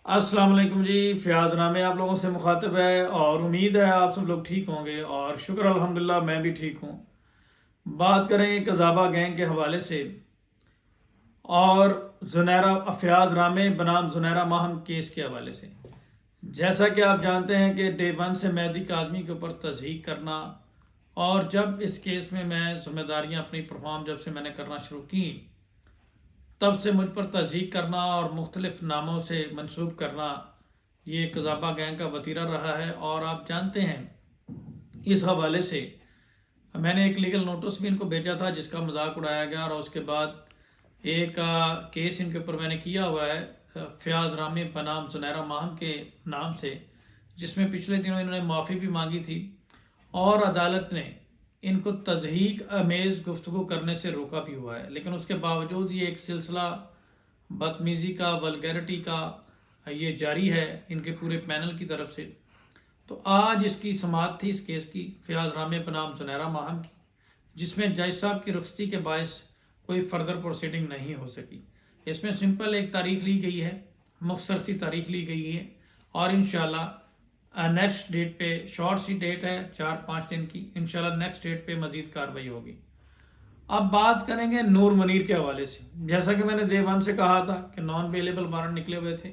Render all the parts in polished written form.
अस्सलाम वालेकुम जी। फ़याज़ नामे आप लोगों से मुखातिब है और उम्मीद है आप सब लोग ठीक होंगे और शुक्र अल्हम्दुलिल्लाह मैं भी ठीक हूँ। बात करेंगे कज़ाबा गैंग के हवाले से और ज़ुनैरा फ़याज़ रामे बनाम ज़ुनैरा माहम केस के हवाले से। जैसा कि आप जानते हैं कि डे वन से मेहदी काज़मी के ऊपर तज़हीक करना और जब इस केस में मैं ज़िम्मेदारियाँ अपनी परफॉर्म जब से मैंने करना शुरू की तब से मुझ पर तज़हीक करना और मुख्तलिफ़ नामों से मंसूब करना ये कज़ाबा गैंग का वतीरा रहा है। और आप जानते हैं इस हवाले से मैंने एक लीगल नोटिस भी इनको भेजा था जिसका मजाक उड़ाया गया और उसके बाद एक केस इनके ऊपर मैंने किया हुआ है फ़याज़ रामी बनाम ज़ुनैरा माहम के नाम से, जिसमें पिछले दिनों इन्होंने माफ़ी भी मांगी थी और अदालत ने इनको तज़हीक अमेज़ गुफ्तगू करने से रोका भी हुआ है। लेकिन उसके बावजूद ये एक सिलसिला बदतमीज़ी का, वल्गैरिटी का ये जारी है इनके पूरे पैनल की तरफ से। तो आज इसकी समाअत थी इस केस की फ़याज़ रामी बनाम ज़ुनैरा माहम की, जिसमें जज साहब की रुखसती के बायस कोई फर्दर प्रोसीडिंग नहीं हो सकी। इसमें सिंपल एक तारीख ली गई है, मुख्तसर सी तारीख ली गई है और इंशाल्लाह नेक्स्ट डेट पे, शॉर्ट सी डेट है 4-5 दिन की, इंशाल्लाह नेक्स्ट डेट पे मज़ीद कार्रवाई होगी। अब बात करेंगे नूर मुनीर के हवाले से। जैसा कि मैंने डे वन से कहा था कि नॉन अवेलेबल वारंट निकले हुए थे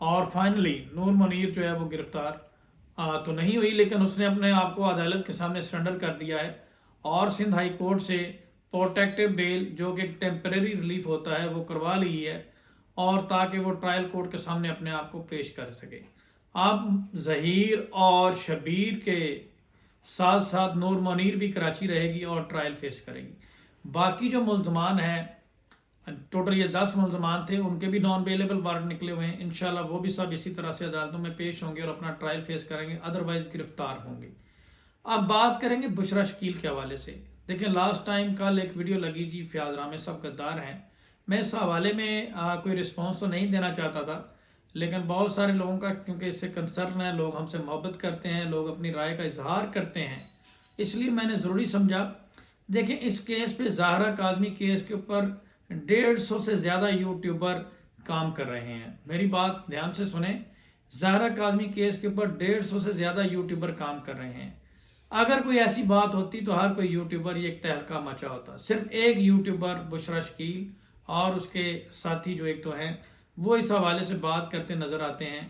और फाइनली नूर मुनीर जो है वो गिरफ्तार तो नहीं हुई, लेकिन उसने अपने आप को अदालत के सामने सरेंडर कर दिया है और सिंध हाई कोर्ट से प्रोटेक्टिव बेल जो कि टेम्परेरी रिलीफ होता है वो करवा ली है और ताकि वो ट्रायल कोर्ट के सामने अपने आप को पेश कर सके। अब जहीर और शबीर के साथ साथ नूर मुनीर भी कराची रहेगी और ट्रायल फेस करेगी। बाकी जो मुल्ज़मान हैं, टोटल ये 10 मुल्ज़मान थे, उनके भी नॉन अवेलेबल वारंट निकले हुए हैं। इंशाल्लाह वो भी सब इसी तरह से अदालतों में पेश होंगे और अपना ट्रायल फेस करेंगे, अदरवाइज गिरफ्तार होंगे। अब बात करेंगे बुशरा शकील के हवाले से। देखिए लास्ट टाइम कल एक वीडियो लगी जी फ़याज़ रामे सब गद्दार हैं। मैं इस हवाले में कोई रिस्पॉन्स तो नहीं देना चाहता था, लेकिन बहुत सारे लोगों का क्योंकि इससे कंसर्न है, लोग हमसे मोहब्बत करते हैं, लोग अपनी राय का इजहार करते हैं, इसलिए मैंने ज़रूरी समझा। देखिए इस केस पे ज़ाहरा काज़मी केस के ऊपर 150 से ज़्यादा यूट्यूबर काम कर रहे हैं। मेरी बात ध्यान से सुने, ज़ाहरा काज़मी केस के ऊपर 150 से ज़्यादा यूट्यूबर काम कर रहे हैं। अगर कोई ऐसी बात होती तो हर कोई यूट्यूबर ये एक तहलका मचा होता। सिर्फ एक यूट्यूबर बुशरा शकील और उसके साथी जो एक तो हैं वो इस हवाले से बात करते नज़र आते हैं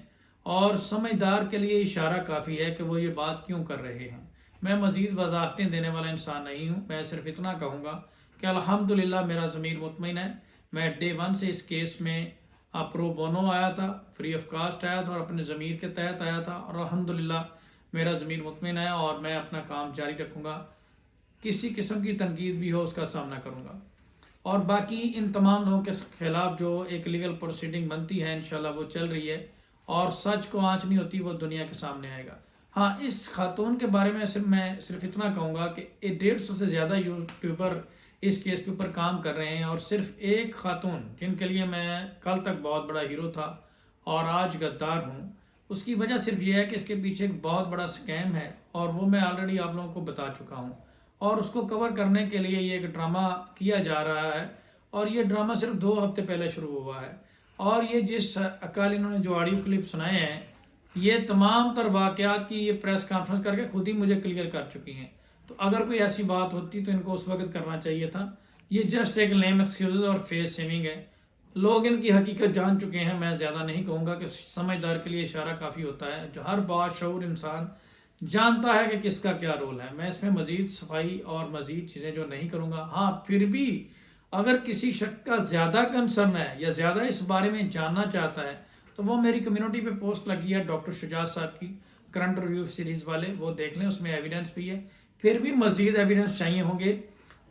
और समझदार के लिए इशारा काफ़ी है कि वो ये बात क्यों कर रहे हैं। मैं मज़ीद वजाहतें देने वाला इंसान नहीं हूँ, मैं सिर्फ इतना कहूँगा कि अल्हम्दुलिल्लाह मेरा ज़मीर मुतमईन है। मैं डे वन से इस केस में प्रो बोनो आया था, फ्री ऑफ कास्ट आया था और अपने ज़मीर के तहत आया था और अल्हम्दुलिल्लाह मेरा ज़मीर मुतमईन है और मैं अपना काम जारी रखूँगा। किसी किस्म की तनकीद भी हो उसका सामना करूँगा और बाकी इन तमाम लोगों के खिलाफ जो एक लीगल प्रोसीडिंग बनती है इंशाल्लाह वो चल रही है और सच को आँच नहीं होती, वो दुनिया के सामने आएगा। हाँ, इस खातून के बारे में मैं सिर्फ इतना कहूँगा कि 150 से ज़्यादा यूट्यूबर इस केस के ऊपर काम कर रहे हैं और सिर्फ एक खातून जिनके लिए मैं कल तक बहुत बड़ा हीरो था और आज गद्दार हूँ, उसकी वजह सिर्फ ये है कि इसके पीछे एक बहुत बड़ा स्कैम है और वो मैं ऑलरेडी आप लोगों को बता चुका हूँ और उसको कवर करने के लिए ये एक ड्रामा किया जा रहा है और ये ड्रामा सिर्फ 2 हफ्ते पहले शुरू हुआ है और ये जिस अकाल इन्होंने जो ऑडियो क्लिप सुनाए हैं ये तमाम तर वाक़यात की ये प्रेस कॉन्फ्रेंस करके खुद ही मुझे क्लियर कर चुकी हैं। तो अगर कोई ऐसी बात होती तो इनको उस वक्त करना चाहिए था। ये जस्ट एक लेम एक्सक्यूज और फेस सेविंग है। लोग इनकी हकीकत जान चुके हैं। मैं ज़्यादा नहीं कहूँगा कि समझदार के लिए इशारा काफ़ी होता है। जो हर बाशऊर इंसान जानता है कि किसका क्या रोल है। मैं इसमें मज़ीद सफाई और मज़ीद चीज़ें जो नहीं करूँगा। हाँ, फिर भी अगर किसी शख्स का ज़्यादा कंसर्न है या ज़्यादा इस बारे में जानना चाहता है तो वो मेरी कम्युनिटी पे पोस्ट लगी है डॉक्टर शुजात साहब की करंट रिव्यू सीरीज़ वाले, वो देख लें, उसमें एविडेंस भी है। फिर भी मज़ीद एविडेंस चाहिए होंगे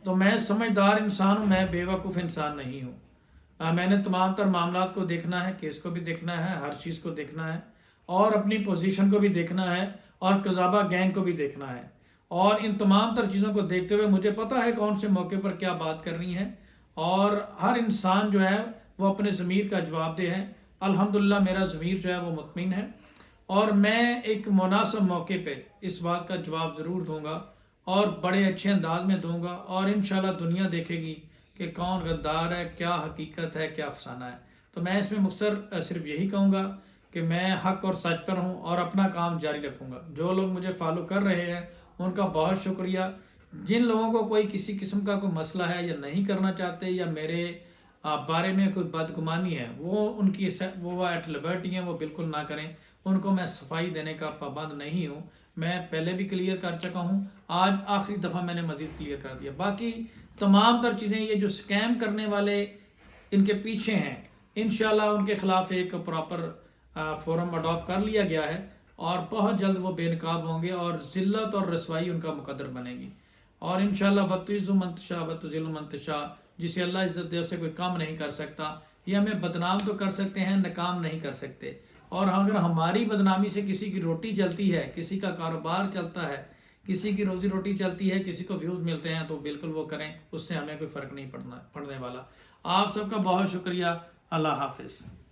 तो मैं समझदार इंसान हूँ, मैं बेवकूफ़ इंसान नहीं हूँ। मैंने तमाम तर मामला को देखना है, केस को भी देखना है, हर चीज़ को देखना है और अपनी पोजीशन को भी देखना है और कज़ाबा गैंग को भी देखना है और इन तमाम तर चीज़ों को देखते हुए मुझे पता है कौन से मौके पर क्या बात करनी है और हर इंसान जो है वो अपने ज़मीर का जवाबदेह है। अल्हम्दुलिल्लाह मेरा ज़मीर जो है वो मुतमईन है और मैं एक मुनासिब मौके पे इस बात का जवाब ज़रूर दूंगा और बड़े अच्छे अंदाज में दूंगा और इंशाल्लाह दुनिया देखेगी कि कौन गद्दार है, क्या हकीकत है, क्या अफसाना है। तो मैं इसमें मुख्तसर सिर्फ यही कहूँगा کہ میں حق اور سچ پر ہوں اور اپنا کام جاری رکھوں گا۔ جو لوگ مجھے فالو کر رہے ہیں ان کا بہت شکریہ۔ جن لوگوں کو کوئی کسی قسم کا کوئی مسئلہ ہے یا نہیں کرنا چاہتے یا میرے بارے میں کوئی بدگمانی ہے، وہ ان کی وہ ایٹ لبرٹی ہیں، وہ بالکل نہ کریں۔ ان کو میں صفائی دینے کا پابند نہیں ہوں، میں پہلے بھی کلیئر کر چکا ہوں، آج آخری دفعہ میں نے مزید کلیئر کر دیا۔ باقی تمام تر چیزیں یہ جو سکیم کرنے والے ان کے پیچھے ہیں، انشاءاللہ ان کے خلاف ایک پراپر فورم اڈاپٹ کر لیا گیا ہے اور بہت جلد وہ بے نقاب ہوں گے اور ذلت اور رسوائی ان کا مقدر بنے گی۔ اور انشاءاللہ وَتُعِزُّ مَن تَشَاءُ وَتُذِلُّ مَن تَشَاءُ، جسے اللہ عزت دے اسے کوئی کام نہیں کر سکتا۔ یہ ہمیں بدنام تو کر سکتے ہیں، ناکام نہیں کر سکتے۔ اور اگر ہماری بدنامی سے کسی کی روٹی چلتی ہے، کسی کا کاروبار چلتا ہے، کسی کی روزی روٹی چلتی ہے، کسی کو ویوز ملتے ہیں، تو بالکل وہ کریں، اس سے ہمیں کوئی فرق نہیں پڑنے والا۔ آپ سب کا بہت شکریہ۔ اللہ حافظ۔